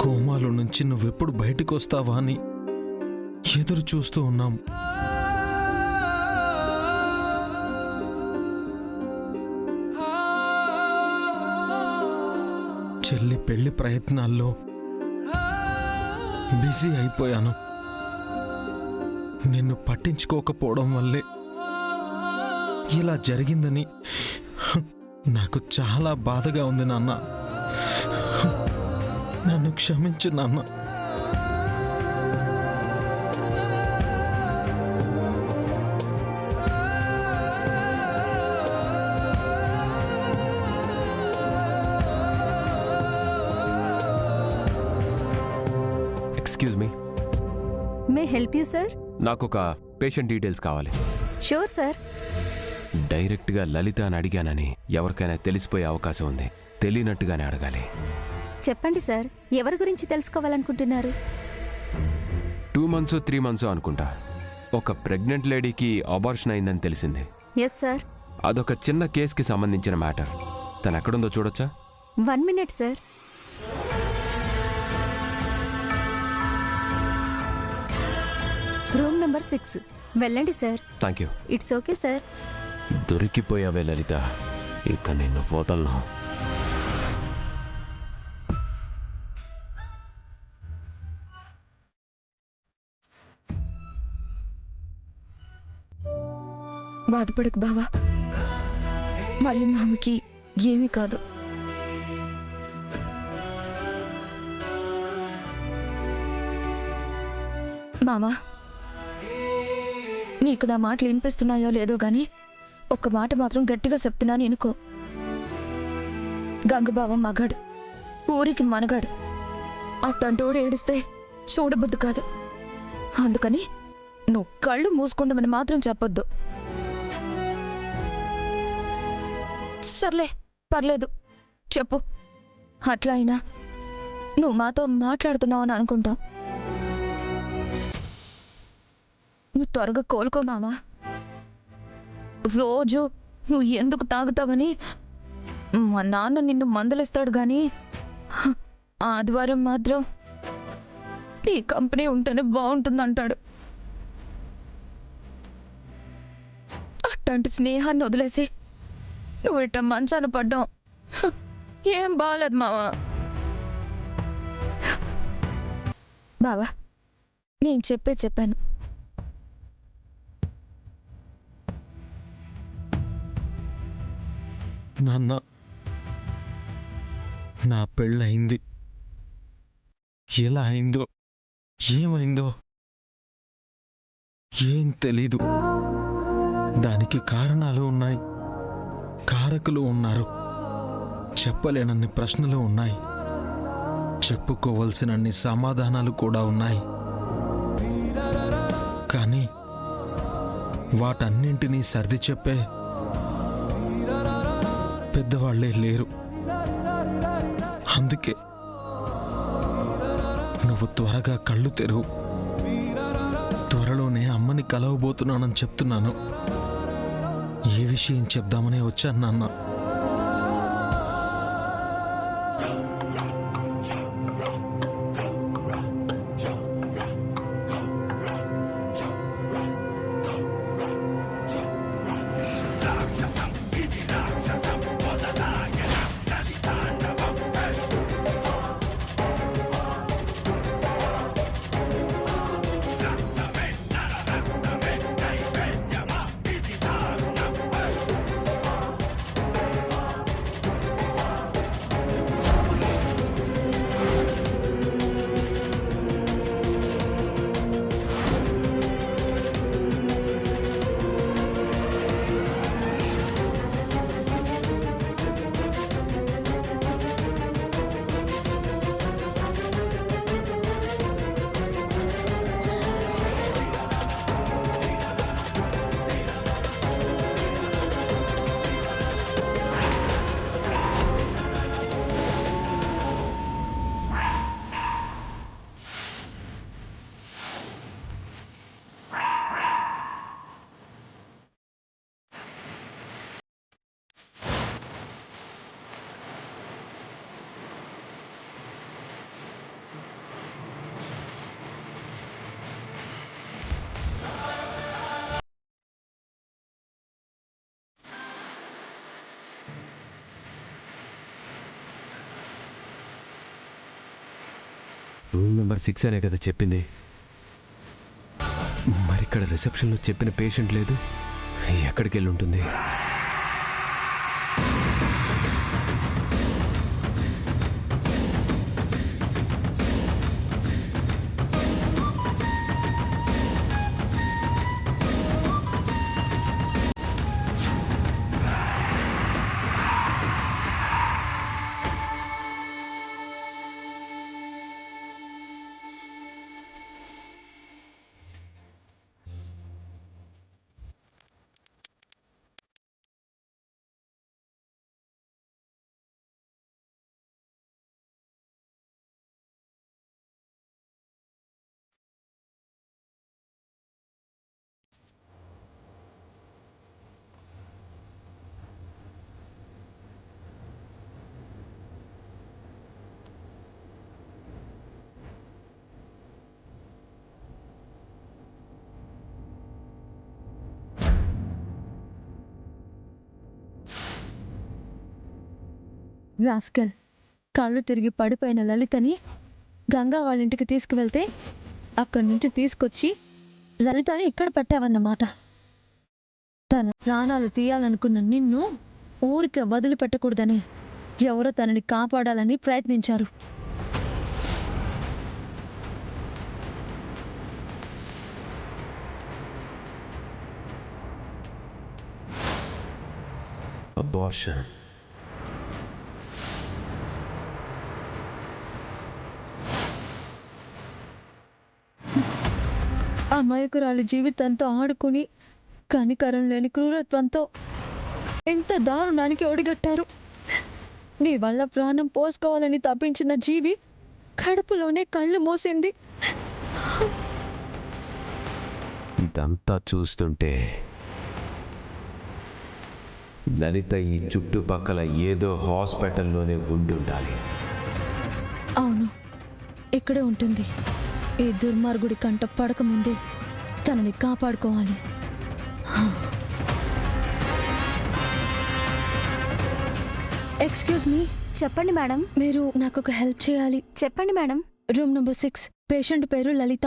కోమాలో నుంచి నువ్వెప్పుడు బయటకు వస్తావా అని ఎదురు చూస్తూ ఉన్నాం. చెల్లి పెళ్లి ప్రయత్నాల్లో బిజీ అయిపోయాను. నిన్ను పట్టించుకోకపోవడం వల్లే ఇలా జరిగిందని నాకు చాలా బాధగా ఉంది నాన్న. నన్ను క్షమించు నాన్న. Excuse me, may help you sir? నాకు ఒక పేషెంట్ డీటెయిల్స్ కావాలి. Sure sir. డైరెక్ట్గా లలిత అని అడిగానని ఎవరికైనా తెలిసిపోయే అవకాశం ఉంది. తెలియనట్టుగానే అడగాలి. చెప్పండి సార్, ఎవరి గురించి తెలుసుకోవాలనుకుంటున్నారు? 2 months 3 months అనుకుంటా ఒక ప్రెగ్నెంట్ లేడీకి అబార్షన్ అయిందని తెలిసింది. Yes sir. అదొక చిన్న కేసుకి సంబంధించిన మ్యాటర్. తను ఎక్కడుందో చూడొచ్చా? 1 minute సార్. Room number 6. వెళ్ళండి sir. Thank you. It's okay sir. దొరికిపోయావే లలిత, ఇక నిన్ను వదలను. బాధపడకు బావా, మళ్ళీ మామకి ఏమీ కాదు. మామా, నీకు నా మాటలు వినిపిస్తున్నాయో లేదో గాని ఒక్క మాట మాత్రం గట్టిగా చెప్తున్నాను ఎనుకో. గంగబావ మగాడు, ఊరికి మనగాడు. అట్టంటోడు ఏడిస్తే చూడబుద్దు కాదు. అందుకని నువ్వు కళ్ళు మూసుకుంటామని మాత్రం చెప్పొద్దు. సర్లే, పర్లేదు, చెప్పు. అట్లా అయినా నువ్వు మాతో మాట్లాడుతున్నావు అని అనుకుంటా. నువ్వు త్వరగా కోలుకో మామా. రోజు నువ్వు ఎందుకు తాగుతావని మా నాన్న నిన్ను మందలిస్తాడు గాని ఆదివారం మాత్రం నీ కంపెనీ ఉంటేనే బాగుంటుందంటాడు. అట్లాంటి స్నేహాన్ని వదిలేసి నువ్వు ఇట్ట మంచాన పడ్డావు. ఏం బాగాలేదు మావా. బావా, నేను చెప్పాను. నాన్న, నా పెళ్ళయింది. ఎలా అయిందో ఏమైందో ఏం తెలీదు. దానికి కారణాలు ఉన్నాయి, కారకులు ఉన్నారు, చెప్పలేనన్ని ప్రశ్నలు ఉన్నాయి, చెప్పుకోవలసినన్ని సమాధానాలు కూడా ఉన్నాయి. కానీ వాటన్నింటినీ సర్ది చెప్పే పెద్దవాళ్లే లేరు. అందుకే నువ్వు త్వరగా కళ్ళు తెరువు. త్వరలోనే అమ్మని కలవబోతున్నానని చెప్తున్నాను. ఏ విషయం చెప్దామనే వచ్చాను నాన్న. రూమ్ నెంబర్ 6 అనే కదా చెప్పింది. మరి ఇక్కడ రిసెప్షన్లో చెప్పిన పేషెంట్ లేదు. ఎక్కడికి వెళ్ళి ఉంటుంది? రాస్కల్, కళ్ళు తిరిగి పడిపోయిన లలితని గంగా వాళ్ళ ఇంటికి తీసుకువెళ్తే అక్కడి నుంచి తీసుకొచ్చి లలితని ఇక్కడ పెట్టావన్నమాట. తన ప్రాణాలు తీయాలనుకున్న నిన్ను ఊరికే వదిలిపెట్టకూడదని ఎవరో తనని కాపాడాలని ప్రయత్నించారు. అబార్షన్. అమాయకురాలి జీవితంతో ఆడుకుని కనికరం లేని క్రూరత్వంతో ఎంత దారుణానికి ఒడిగట్టారు. నీ వల్ల ప్రాణం పోసుకోవాలని తప్పించిన జీవి కడుపులోనే కళ్ళు మూసింది. ఇదంతా చూస్తుంటే లలిత ఈ చుట్టుపక్కల ఏదో హాస్పిటల్లోనే ఉండి ఉండాలి. అవును, ఇక్కడే ఉంటుంది. ఈ దుర్మార్గుడి కంట పడకముందే తనని కాపాడుకోవాలి. Excuse me. చెప్పండి మేడం. మీరు నాకు ఒక హెల్ప్ చేయాలి. చెప్పండి మేడం. రూమ్ నెంబర్ 6 పేషెంట్ పేరు లలిత.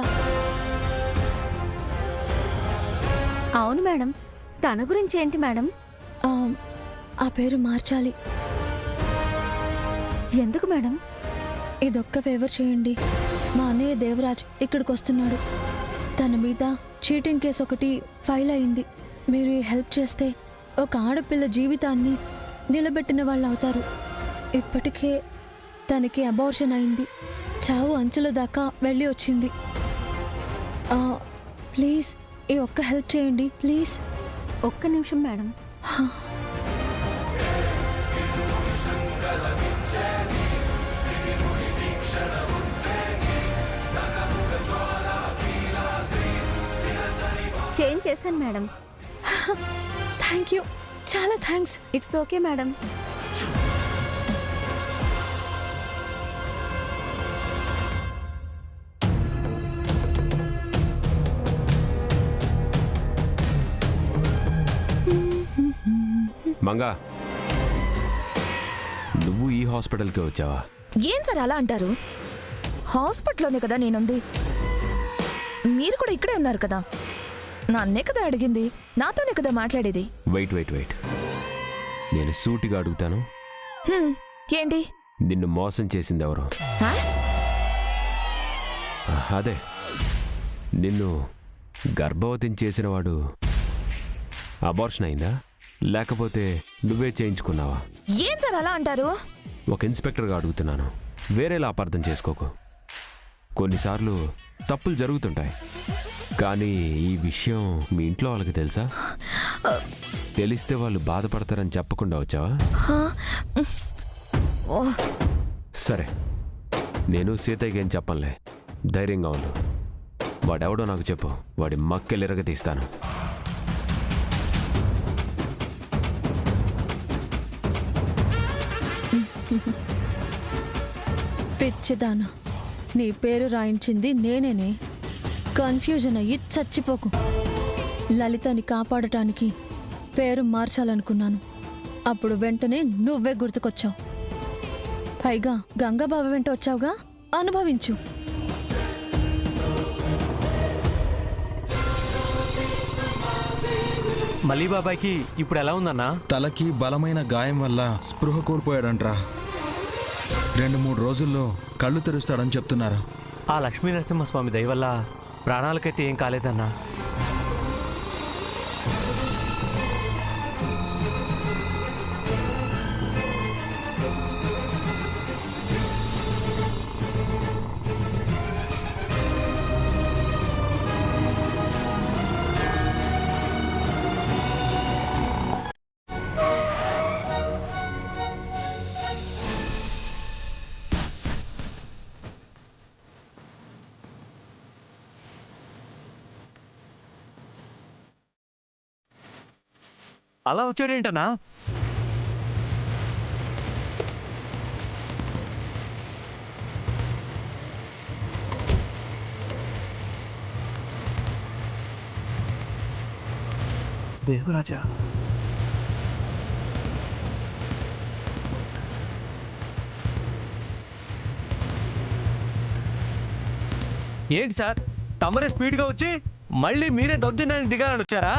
అవును మేడం. తన గురించి ఏంటి మేడం? ఆ పేరు మార్చాలి. ఎందుకు మేడం? ఇదొక్క ఫేవర్ చేయండి. మా అన్నయ్య దేవరాజ్ ఇక్కడికి వస్తున్నాడు. తన మీద చీటింగ్ కేసు ఒకటి ఫైల్ అయింది. మీరు ఈ హెల్ప్ చేస్తే ఒక ఆడపిల్ల జీవితాన్ని నిలబెట్టిన వాళ్ళు అవుతారు. ఇప్పటికే తనకి అబార్షన్ అయింది. చావు అంచుల దాకా వెళ్ళి వచ్చింది. ప్లీజ్ ఈ ఒక్క హెల్ప్ చేయండి ప్లీజ్. ఒక్క నిమిషం మేడం. చేంజ్ చేశాను మేడం. థ్యాంక్ యూ, చాలా thanks. It's okay madam. Manga, నువ్వు ఈ హాస్పిటల్కి వచ్చావా? ఏం సార్ అలా అంటారు? హాస్పిటల్లోనే కదా నేనుంది. మీరు కూడా ఇక్కడే ఉన్నారు కదా. నన్నే కదా అడిగింది, నాతోనే కదా మాట్లాడేది. వెయిట్, నేను సూటిగా అడుగుతాను. ఏంటి? నిన్ను మోసం చేసింది ఎవరు? హా? అదే, నిన్ను గర్భవతిని చేసినవాడు అబార్షన్ అయిందా, లేకపోతే నువ్వే చేయించుకున్నావా? ఏం సార్ అలా అంటారు? ఒక ఇన్స్పెక్టర్గా అడుగుతున్నాను, వేరేలా అపార్థం చేసుకోకు. కొన్నిసార్లు తప్పులు జరుగుతుంటాయి, కానీ ఈ విషయం మీ ఇంట్లో వాళ్ళకి తెలుసా? తెలిస్తే వాళ్ళు బాధపడతారని చెప్పకుండా వచ్చావా? సరే, నేను సీతయ్యకి ఏం చెప్పనులే, ధైర్యంగా ఉండు. వాడెవడో నాకు చెప్పు, వాడి మక్కెలిరగ తీస్తాను. పిచ్చిదానా, నీ పేరు రాయించింది నేనేనే. కన్ఫ్యూజన్ అయ్యి చచ్చిపోకు. లలితని కాపాడటానికి పేరు మార్చాలనుకున్నాను. అప్పుడు వెంటనే నువ్వే గుర్తుకొచ్చావు. పైగా గంగాబాబు వెంట వచ్చావుగా, అనుభవించు. మళ్ళీ బాబాయ్కి ఇప్పుడు ఎలా ఉందన్నా? తలకి బలమైన గాయం వల్ల స్పృహ కోల్పోయాడంట్రా. 2-3 రోజుల్లో కళ్ళు తెరుస్తాడని చెప్తున్నారు. ఆ లక్ష్మీ నరసింహస్వామి దయ వల్ల ప్రాణాలకైతే ఏం కాలేదన్నా. అలా వచ్చాడేంటన్నా? దేవరాజా, ఏంటి సార్ తమరే స్పీడ్గా వచ్చి మళ్ళీ మీరే దొద్దున్నాయని దిగాలని వచ్చారా?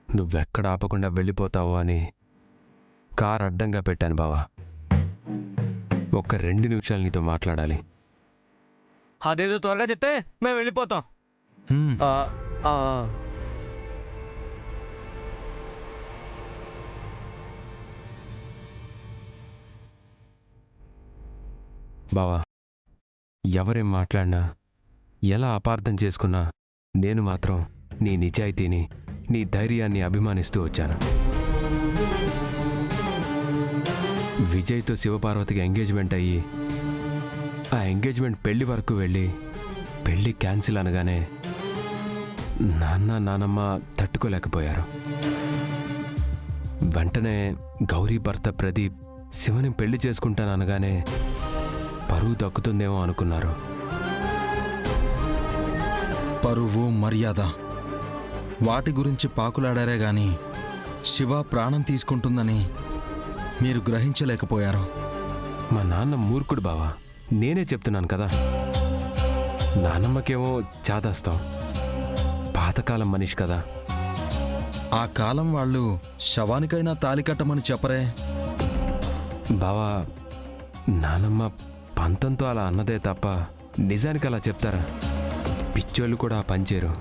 నువ్వెక్కడ ఆపకుండా వెళ్ళిపోతావో అని కార్ అడ్డంగా పెట్టాను బావా. ఒక్క 2 నిమిషాలు నీతో మాట్లాడాలి. అదేదో త్వరగా చెప్తే మేము వెళ్ళిపోతాం. హ్మ్. ఆ, ఆ, బావా, ఎవరేం మాట్లాడినా ఎలా అపార్థం చేసుకున్నా నేను మాత్రం నీ నిజాయితీని, నీ ధైర్యాన్ని అభిమానిస్తూ వచ్చాను. విజయ్తో శివపార్వతికి ఎంగేజ్మెంట్ అయ్యి ఆ ఎంగేజ్మెంట్ పెళ్లి వరకు వెళ్ళి పెళ్లి క్యాన్సిల్ అనగానే నాన్న నానమ్మ తట్టుకోలేకపోయారు. వెంటనే గౌరీ భర్త ప్రదీప్ శివని పెళ్లి చేసుకుంటాననగానే పరువు దక్కుతుందేమో అనుకున్నారు. పరువు, మర్యాద వాటి గురించి పాకులాడారే గాని శివ ప్రాణం తీసుకుంటుందని మీరు గ్రహించలేకపోయారు. మా నాన్న మూర్ఖుడు బావా, నేనే చెప్తున్నాను కదా. నానమ్మకేమో చాదాస్తాం, పాతకాలం మనిషి కదా. ఆ కాలం వాళ్ళు శవానికైనా తాలి కట్టమని చెప్పరే. బావా, నానమ్మ పంతంతో అలా అన్నదే తప్ప నిజానికి అలా చెప్తారా? పిచ్చోళ్ళు కూడా ఆ పనిచేరు.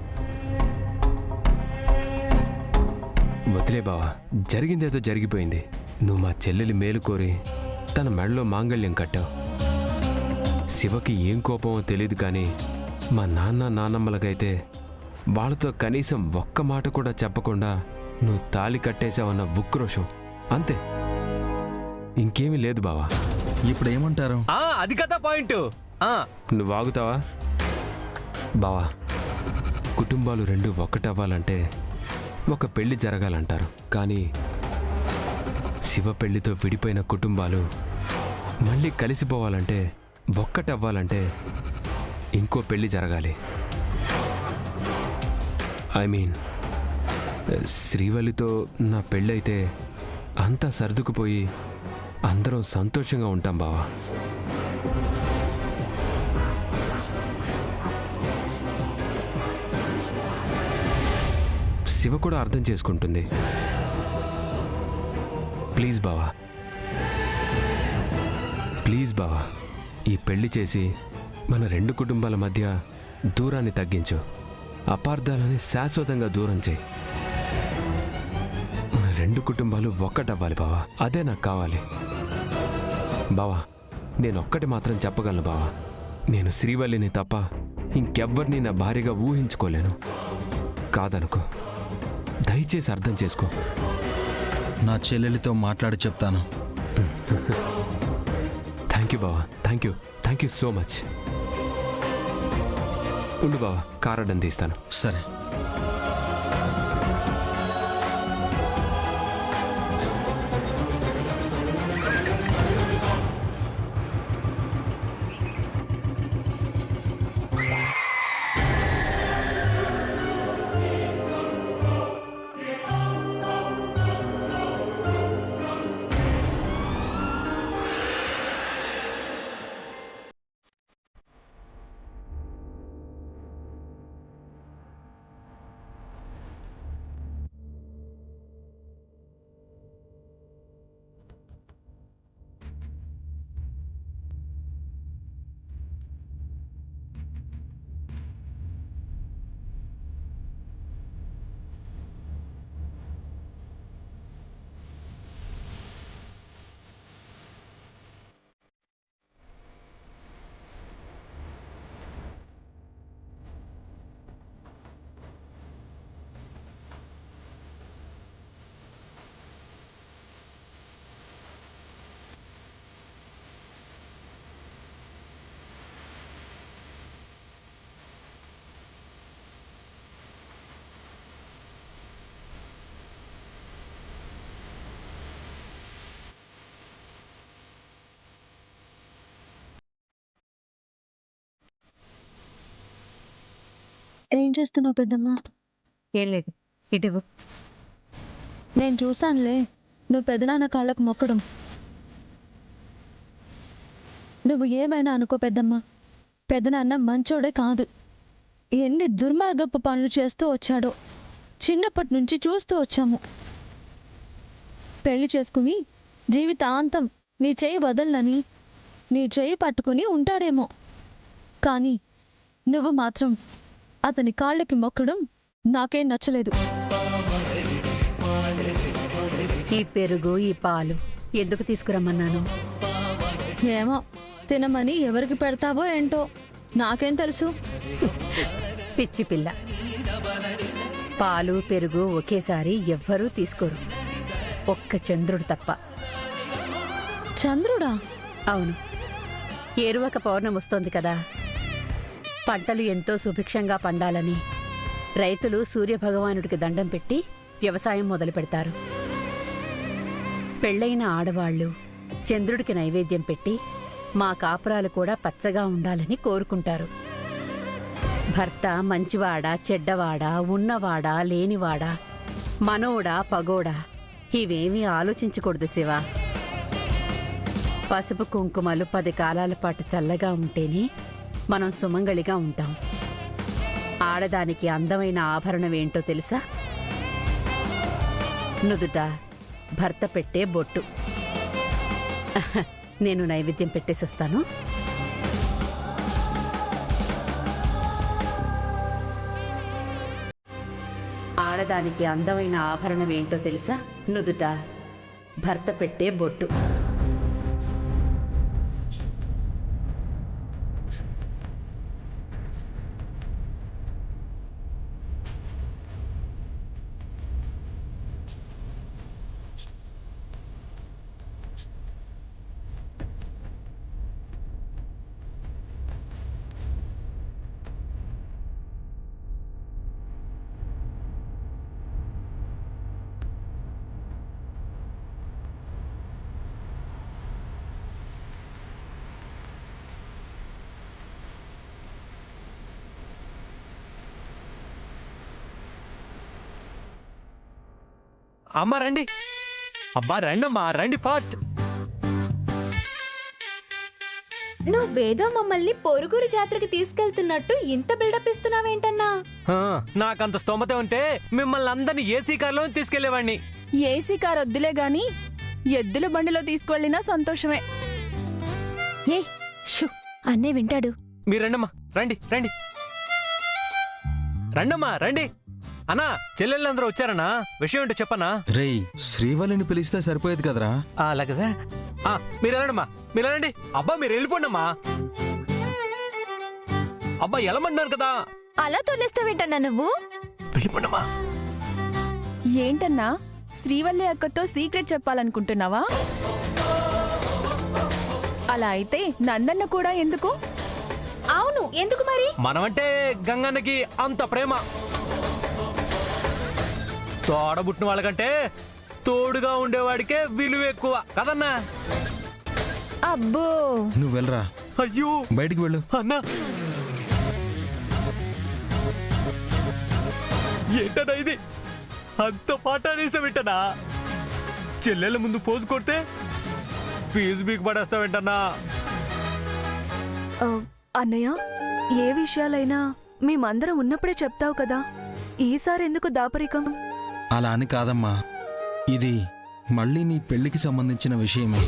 వదిలే బావా, జరిగిందేదో జరిగిపోయింది. నువ్వు మా చెల్లెలి మేలు కోరి తన మెడలో మాంగళ్యం కట్టావు. శివకి ఏం కోపమో తెలియదు కానీ మా నాన్న నానమ్మలకైతే వాళ్ళతో కనీసం ఒక్క మాట కూడా చెప్పకుండా నువ్వు తాళి కట్టేశావన్న ఉక్రోషం, అంతే, ఇంకేమీ లేదు బావా. ఇప్పుడు ఏమంటారు? అది కదా పాయింట్. నువ్వు ఆగుతావా బావా? కుటుంబాలు 2 ఒక్కటవ్వాలంటే ఒక పెళ్లి జరగాలంటారు, కానీ శివ పెళ్లితో విడిపోయిన కుటుంబాలు మళ్ళీ కలిసిపోవాలంటే, ఒక్కటవ్వాలంటే ఇంకో పెళ్లి జరగాలి. ఐ మీన్, శ్రీవల్లితో నా పెళ్ళైతే అంతా సర్దుకుపోయి అందరం సంతోషంగా ఉంటాం బావా. శివ కూడా అర్థం చేసుకుంటుంది. ప్లీజ్ బావా, ప్లీజ్ బావా, ఈ పెళ్లి చేసి మన 2 కుటుంబాల మధ్య దూరాన్ని తగ్గించు. అపార్థాలని శాశ్వతంగా దూరం చేయి. మన 2 కుటుంబాలు ఒక్కటవ్వాలి బావా, అదే నాకు కావాలి. బావా, నేనొక్కటి మాత్రం చెప్పగలను బావా, నేను శ్రీవల్లిని తప్ప ఇంకెవ్వరిని నా భార్యగా ఊహించుకోలేను. కాదనుకో, దయచేసి అర్థం చేసుకో. నా చెల్లెలితో మాట్లాడి చెప్తాను. థ్యాంక్ యూ బావా, థ్యాంక్ యూ సో మచ్. ఉండు బావా, కార్ అడ్డం తీస్తాను. సరే. ఏం చేస్తున్నావు పెద్దమ్మ? ఏం లేదు, ఇటు నేను చూశానులే, నువ్వు పెదనాన్న కాళ్ళకు మొక్కడం. నువ్వు ఏమైనా అనుకో పెద్దమ్మ, పెదనాన్న మంచోడే కాదు. ఎన్ని దుర్మార్గపు పనులు చేస్తూ వచ్చాడో చిన్నప్పటి నుంచి చూస్తూ వచ్చాము. పెళ్లి చేసుకుని జీవితాంతం నీ చేయి వదలని నీ చేయి పట్టుకుని ఉంటాడేమో, కానీ నువ్వు మాత్రం అతని కాళ్ళకి మొక్కడం నాకేం నచ్చలేదు. ఈ పెరుగు, ఈ పాలు ఎందుకు తీసుకురమ్మన్నాను? ఏమో, తినమని ఎవరికి పెడతావో ఏంటో, నాకేం తెలుసు. పిచ్చి పిల్ల. పాలు పెరుగు ఒకేసారి ఎవ్వరూ తీసుకోరు, ఒక్క చంద్రుడు తప్ప. చంద్రుడా? అవును, ఏరువక పౌర్ణమి వస్తోంది కదా. పంటలు ఎంతో సుభిక్షంగా పండాలని రైతులు సూర్యభగవానుడికి దండం పెట్టి వ్యవసాయం మొదలు పెడతారు. పెళ్ళైన ఆడవాళ్లు చంద్రుడికి నైవేద్యం పెట్టి మా కాపురాలు కూడా పచ్చగా ఉండాలని కోరుకుంటారు. భర్త మంచివాడా చెడ్డవాడా, ఉన్నవాడా లేనివాడా, మనోడా పగోడా ఇవేమీ ఆలోచించకూడదు శివ. పసుపు కుంకుమలు 10 కాలాల పాటు చల్లగా ఉంటేనే మనం సుమంగళిగా ఉంటాం. ఆడదానికి అందమైన ఆభరణం ఏంటో తెలుసా? నుదుట భర్త పెట్టే బొట్టు. నేను నైవేద్యం పెట్టేసొస్తాను. ఆడదానికి అందమైన ఆభరణం ఏంటో తెలుసా? నుదుట భర్త పెట్టే బొట్టు. అమ్మ రండి, అబ్బా రండమ్మా, రండి ఫాస్ట్. నువ్వేదో మమ్మల్ని పొరుగురు జాతరకి తీసుకెళ్తున్నట్టు ఇంత బిల్డప్ ఇస్తున్నావేంటన్నా? నాకంత స్తోమత ఉంటే మిమ్మల్ని అందరినీ ఏసీ కార్లో తీసుకెళ్లేవాడిని. ఏసీ కార్ వద్దులే గాని ఎద్దుల బండిలో తీసుకువెళ్ళినా సంతోషమే. ఏ షూ, అన్నే వింటాడు. మీరు రండమ్మా, రండి రండి రండమ్మా రండి. అన్నా, చెల్లెళ్ళందరూ వచ్చారన్నా, విషయం ఏంటో చెప్పనా? రేయ్, శ్రీవల్లిని పిలిస్తే సరిపోయేది కదరా. అలాగదా? మీరు వెళ్ళండమ్మా, మీరు వెళ్ళండి. అబ్బా మీరు వెళ్ళిపోండమ్మా. అబ్బా వెళ్ళమన్నారు కదా. అలా తోలేస్తావేంటన్నా నువ్వు? వెళ్ళిపోండమ్మా. ఏంటన్నా, శ్రీవల్లి అక్కతో సీక్రెట్ చెప్పాలనుకుంటున్నావా? అలా అయితే నందన్న కూడా ఎందుకు? అవును, ఎందుకు మరి? మనమంటే గంగన్నకి అంత ప్రేమ. తోడబుట్టిన వాళ్ళకంటే తోడుగా ఉండేవాడికే విలువ ఎక్కువ కదన్నా. అబ్బో, నువ్వు వెళ్ళరా. అయ్యో, బయటికి వెళ్ళు. అన్నా ఏంటన్నా ఇది? అంత పాట అనేసావేంటన్నా? చెల్లెళ్ళ ముందు పోజు కొడితే ఫీజు బీక్ పడేస్తావేంటన్నా? అన్నయ్య, ఏ విషయాలైనా మేమందరం ఉన్నప్పుడే చెప్తావు కదా, ఈసారి ఎందుకు దాపరికం? అలా అని కాదమ్మా, ఇది మళ్ళీ నీ పెళ్లికి సంబంధించిన విషయమే.